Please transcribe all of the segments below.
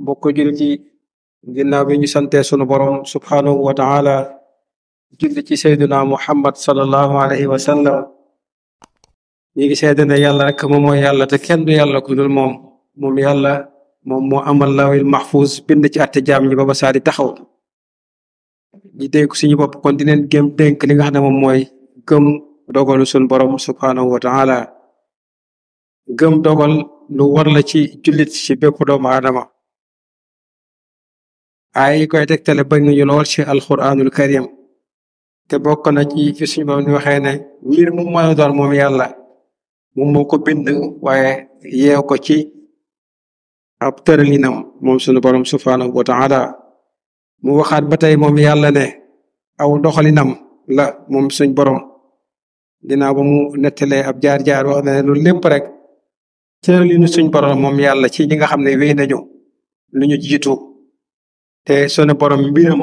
mbokk jullit yi ginnaaw bi ñu sante sunu borom subhaanahu wa taala julli ci sayduna muhammad sallallahu alayhi wa sallam ñi ngi seede ne yàlla rek moom mooy yàlla te kenn du yàlla ku dul moom yàlla moom moo amal lawil mahfuz bind ci àtte jaam ñi ba ba saa di taxaw ñi dénk suñu bopp kon di leen gëm dénk li nga xam ne moom mooy gëm dogalu sunu borom subhaanahu wa taala gëm dogal lu war la ci jullit ci bépp doomu aadama ay yi koy tegtale bañ nañu lool ci alquranul karim te bokk na ci fi suñu borom di waxee ne mbir mu mën a doon moom yàlla moom moo ko bind waaye yeew ko ci ab tëralinam moom sunu borom subhaanahu wa taala mu waxaat ba tey moom yàlla ne aw doxalinam la moom suñ borom dinaa ba mu nettalee ab jaar-jaar wax ne loolu lépp rek tëralinu suñ borom moom yàlla ci ñi nga xam ne wéy nañu lu ñu jiitu te sunu borom mbiram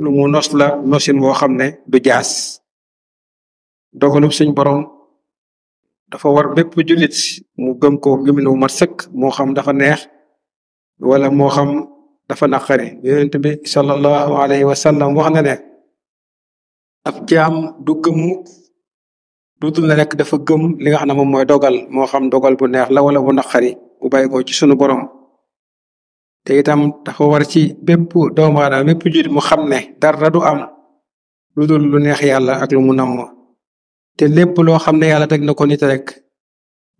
lu mu nos la nosin woo xam ne du jaas dogalub suñ borom dafa war bépp jullit mu gëm ko gëmin wu mat sëkk moo xam dafa neex wala moo xam dafa naqari yonent bi sallallahu alayhi wa sallam wax na ne ab jaam du gëm mukk du dul ne rek dafa gëm li nga xam ne moom mooy dogal moo xam dogal bu neex la wala bu naqari bu bàyyi ko ci sunu borom te itam dafa war ci bépp doomu aadama bépp jullit mu xam ne dara du am lu dul lu neex yàlla ak lu mu namm te lépp loo xam ne yàlla teg na ko nit rek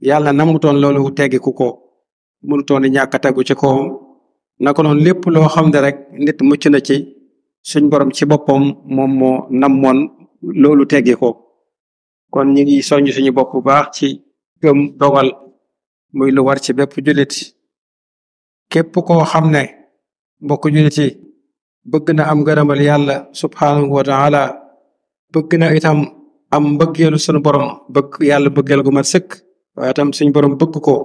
yàlla namutoon loolu teggiku ko mënutoon di ñàkk a tegu ci kawam naka noonu lépp loo xam ne rek nit mucc na ci suñ borom ci boppam moom moo namoon loolu teggi ko kon ñi ngi soññ suñu bopp bu baax ci gëm dogal muy lu war ci bépp jullit képp koo xam ne mbokk jullit yi bëgg na am ngërëmal yàlla subhaanahu wa taala bëgg na itam am mbëggeelu sunu borom bëgg yàlla bëggeel gu mat sëkk waaye itam suñu borom bëgg ko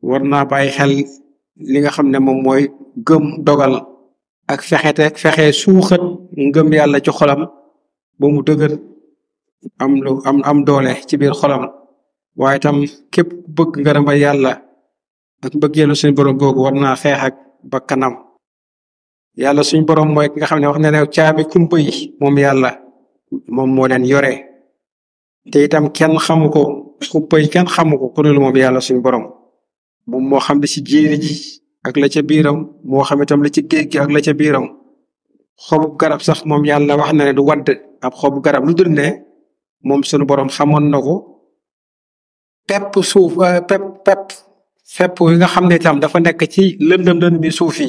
war naa bàyyi xel li nga xam ne moom mooy gëm dogal ak fexe suuxat ngëm yàlla ci xolam ba mu dëgër am doole ci biir xolam waaye itam képp bëgg ngërëmal yàlla ak mbëggeelu suñu borom googu war naa xeex ak bakkanam yàlla suñu borom mooy ki nga xam ne wax na ne caabi kumpa yi moom yàlla moom moo leen yore te itam kenn xamu ko kumpa yi kenn xamu ko ku dul moom yàlla suñu borom moom moo xam li ci jéeri ji ak la ca biiram moo xam itam la ci géej gi ak la ca biiram xobu garab sax moom yàlla wax na ne du wadd ab xobu garab lu dul ne moom suñu borom xamoon na ko pepp suuf fepp yi nga xam ne itam dafa nekk ci lëndëm bi suuf yi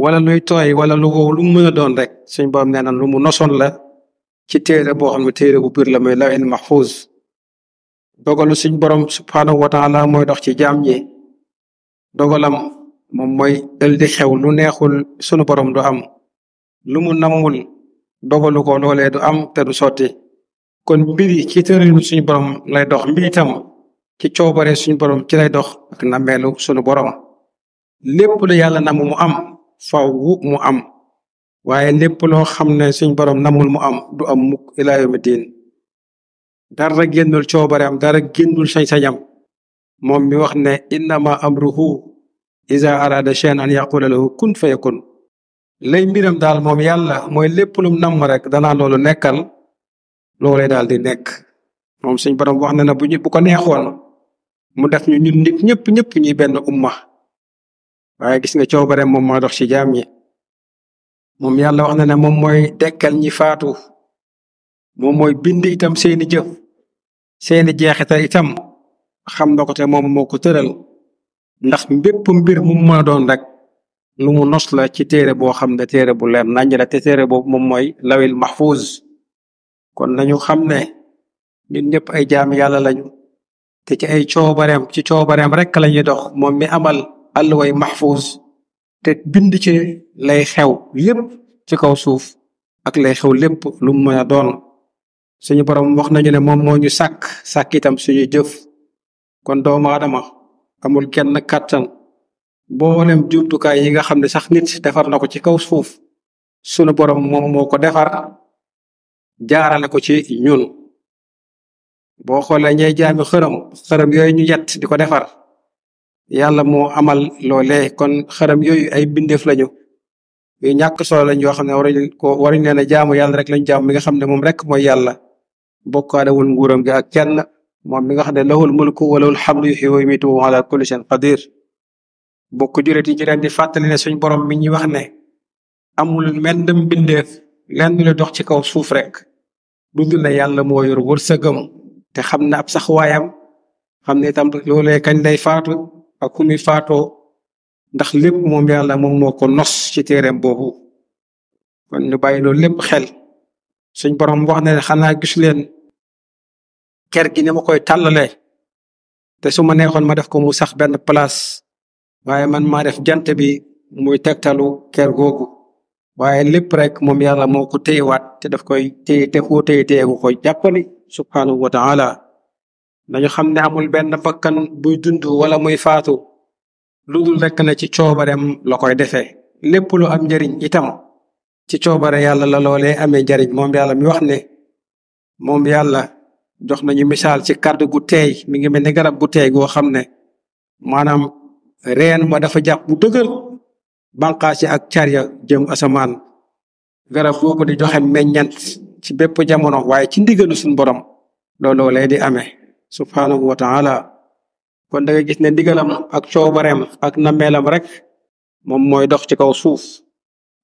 wala luy tooy wala lu wow lu mu mën a doon rek suñ borom nee na lu mu nosoon la ci téere boo xam ne téere bu biir la muy lawhil mahfuz dogalu suñ borom subhaanahu wa taala mooy dox ci jaam ñi dogalam moom mooy ël di xew lu neexul sunu borom du am lu mu nammul dogalu ko loolee du am te du sotti kon mbir yi ci tëralinu suñu borom lay dox mbir itam ci coobare suñu borom ci lay dox ak nameelu suñu borom lépp lu yàlla namm mu am faw mu am waaye lépp loo xam ne suñu borom namul mu am du am mukk ilaa yawmi diin dara génnul coobareem dara génnul sañ-sañam moom mi wax ne innama amruhu iza arada shay'an an yaqula lahu kun fayakun lay mbiram daal moom yàlla mooy lépp lum namm rek danaa loolu nekkal loolee daal di nekk moom suñu borom wax na ne bu ko neexoon mu def ñu ñun nit ñëpp ñuy benn umma waaye gis nga coobare moom moo dox ci jaam ñi moom yàlla wax na ne moom mooy dekkal ñi faatu moom mooy bind itam seeni jëf seeni jeexital itam xam na ko te moom moo ko tëral ndax mbépp mbir mu mën a doon rek lu mu nos la ci téere boo xam ne téere bu leer naññ la te téere boobu moom mooy lawil mahfuz kon nañu xam ne ñun ñëpp ay jaam yàlla lañu te ci ay coobareem rek lañuy dox moom mi amal alluway mahfuz te bind ci lay xew lépp ci kaw suuf ak lay xew lépp lu mu mën a doon suñu borom wax nañu ne moom moo ñu sàkk itam suñu jëf kon doomu aadama amul kenn kàttan boolem jumtukaay yi nga xam ne sax nit defar na ko ci kaw suuf sunu borom moom moo ko defar jaarale ko ci ñun boo xoolee ñay jaami xërëm yooyu ñu yett di ko defar yàlla moo amal loolee kon xaram yooyu ay bindeef lañu yu ñàkk solo lañ yoo xam ne waruñ leen a jaamu yàlla rek lañ jaamu mi nga xam ne moom rek mooy yàlla bokkaalewul nguuram gi ak kenn moom mi nga xam ne lahul mulku wa lahul hamdu yuhyi wa yumiitu wa huwa ala kulli shay'in qadir bokk julit yi ci leen di fàttali ne suñ borom mi ñuy wax ne amul mendum bindeef lenn lu dox ci kaw suuf rek lu dul ne yàlla moo yor wërsëgam te xam ne ab saxwaayam xam ne itam loolee kañ lay faatu ak ku muy faatoo ndax lépp moom yàlla moom moo ko nos ci téereem boobu kon ñu bàyyi loolu lépp xel suñ borom wax ne xanaa gis leen ker gi ni ma koy tàllalee te su ma neexoon ma def ko mu sax benn place waaye man maa def jant bi muy tegtalu ker googu waaye lépp rek moom yàlla moo ko téyewaat te daf koy téye te foo téye gu koy jàppali subhanahu wa taala dañu xam ne amul benn bakkan buy dund wala muy faatu lu dul rekk na ci coobareem la koy defee lépp lu am njariñ itam ci coobare yàlla la loolee amee njariñ moom yàlla mi wax ne moom yàlla jox nañu misaal ci kàddu gu teey mi ngi mel ni garab gu teey goo xam ne maanaam reen ba dafa jàpp bu dëgër banqaas ci ak carya jëm asamaan garab googu di joxe meññant ci bépp jamono waaye ci ndigalu suñu borom looloo lay di amee subhanahu wa taala kon da nga gis ne ndigalam ak coobareem ak nameelam rek moom mooy dox ci kaw suuf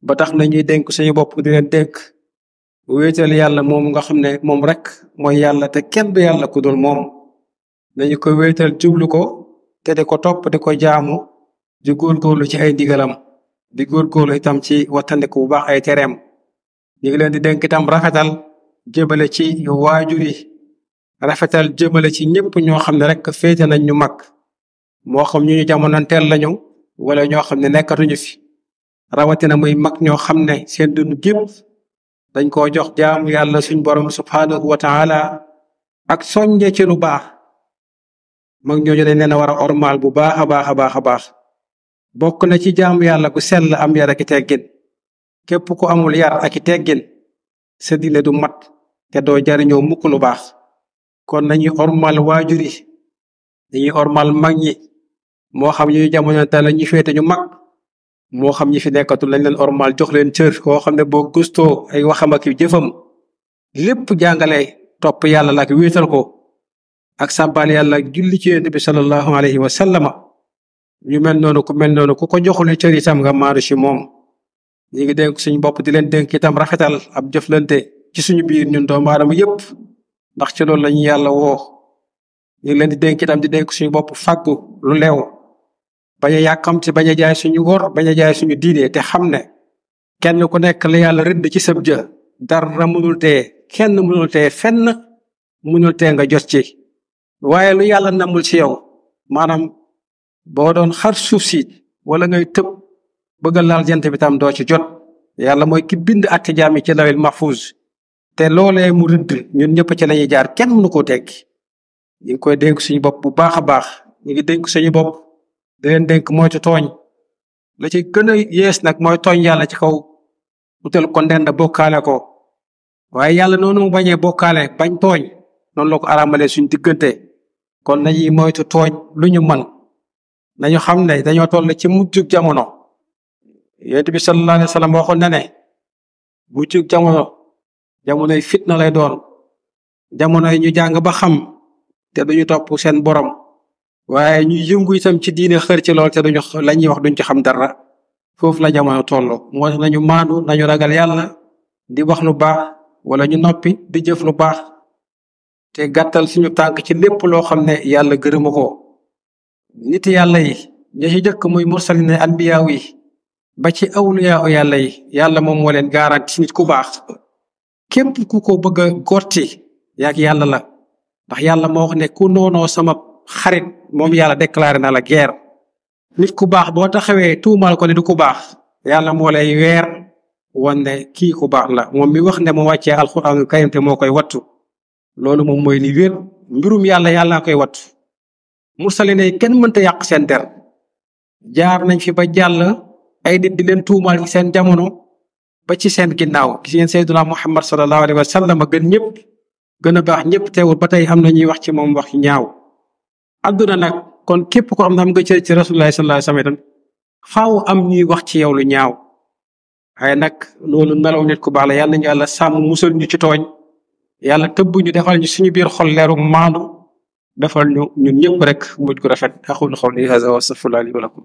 ba tax na ñuy dénk suñu bopp di leen dénk wéetal yàlla moom nga xam ne moom rek mooy yàlla te kenn du yàlla ku dul moom nañu ko wéetal jublu ko te di ko topp di ko jaamu di góorgóorlu ci ay ndigalam di góorgóorlu itam ci wattandiku bu baax ay tereem ñu ngi leen di dénk itam rafetal jëmale ci waajur yi rafetal jëmale ci ñëpp ñoo xam ne rek féete nañ ñu mag moo xam ñu jamonanteel lañu wala ñoo xam ne nekkatuñu fi rawatina muy mag ñoo xam ne seen dund gépp dañ koo jox jaamu yàlla suñ borom subhanahu wa taala ak soññe ci lu baax mag ñooñu dañ leen a war a ormaal bu baax a baax a baax a baax bokk na ci jaamu yàlla ku sell am yar ak i teggin képp ku amul yar ak i teggin sa diine du mat te doo jariñoo mukk lu baax kon nañuy ormal waajur yi dañuy ormal mag ñi moo xam ñu jamono te la ñu féete ñu mag moo xam ñi fi nekkatul lañ leen ormal jox leen cër koo xam ne boo gustoo ay waxam ak jëfam lépp jàngale topp yàlla la ak wéetal ko ak sàbbaal yàlla ak julli ci yonent bi sallallahu alayhi wa sallama ñu mel noonu ku mel noonu ku ko joxule cër itam nga maaru ci moom ñi ngi dénk suñu bopp di leen dénk itam rafetal ab jëflante ci suñu biir ñun doomu aadama yépp ndax ci loolu lañu yàlla woo ñu ngi leen di dénk itam di dénk suñu bopp fàggu lu leew bañ a yàkkamti bañ a jaay suñu ngor bañ a jaay suñu diine te xam ne kenn ku nekk la yàlla rëdd ci sab jë dara mënul tee kenn mënul tee fenn mënul tee nga jot ci waaye lu yàlla namul ci yow maanaam boo doon xar suuf si wala ngay tëb bëgg a laal jant bi tam doo ci jot yàlla mooy ki bind atti jaam yi ci lawil mahfuz te loolee mu rëdd ñun ñëpp ci lañuy jaar kenn mënu koo tekki ñu ngi koy dénk suñu bopp bu baax a baax ñu ngi dénk suñu bopp di leen dénk moytu tooñ la ci gën a yees nag mooy tooñ yàlla ci kaw utal ko ndend bokkaale ko waaye yàlla noonu mu bañee bokkaale bañ tooñ noonu la ko araamalee suñu diggante kon nañuy moytu tooñ lu ñu man nañu xam ne dañoo toll ci mujjug jamono yonent bi sallallahu alayhi wa sallam waxoon na ne mujjug jamonoy fitna lay doon jamonoy ñu jàng ba xam te duñu topp seen borom waaye ñu yëngu itam ci diine xër ci lool te duñu la ñuy wax duñ ci xam dara foofu la jamono toll moo tax nañu maandu nañu ragal yàlla di wax lu baax wala ñu noppi di jëf lu baax te gàttal suñu tànk ci lépp loo xam ne yàlla gërëmu ko nit yàlla yi ña ci jëkk muy mursalin anbiyaaw yi ba ci awliyaaw yàlla yi yàlla moom moo leen garanti nit ku baax képp ku ko bëgg a gotti yaak yàlla la ndax yàlla moo wax ne ku noonoo sama xarit moom yàlla déclaré na la guerre nit ku baax boo taxawee tuumal ko ne du ku baax yàlla moo lay weer wan ne kii ku baax la moom mi wax ne mu wàccee alxuraanul karim te moo koy wattu loolu moom mooy li wér mbirum yàlla yàllaa koy wattu mursali ne kenn mënta yàq seen der jaar nañ fi ba jàll ay nit di leen tuumal ci seen jamono ba ci seen ginnaaw gis ngeen sayyiduna muhammad sallallahu alayhi wa sallam gën ñëpp gën a baax ñëpp teewul ba tey am na ñuy wax ci moom wax ñaaw adduna nag kon képp ko xam ne am nga cër ci rasulullah sallallahu alayhi wasallam itam faaw am ñuy wax ci yow lu ñaaw waaye nag loolu melaw nit ku baax la yàlla ñu yàlla sàmm musal ñu ci tooñ yàlla tëbb ñu defal ñu suñu biir xol leeru maandu defal ñu ñun ñëpp rek mujj ko rafet aqulu qawli hadha wa astaghfirullahi li wa lakum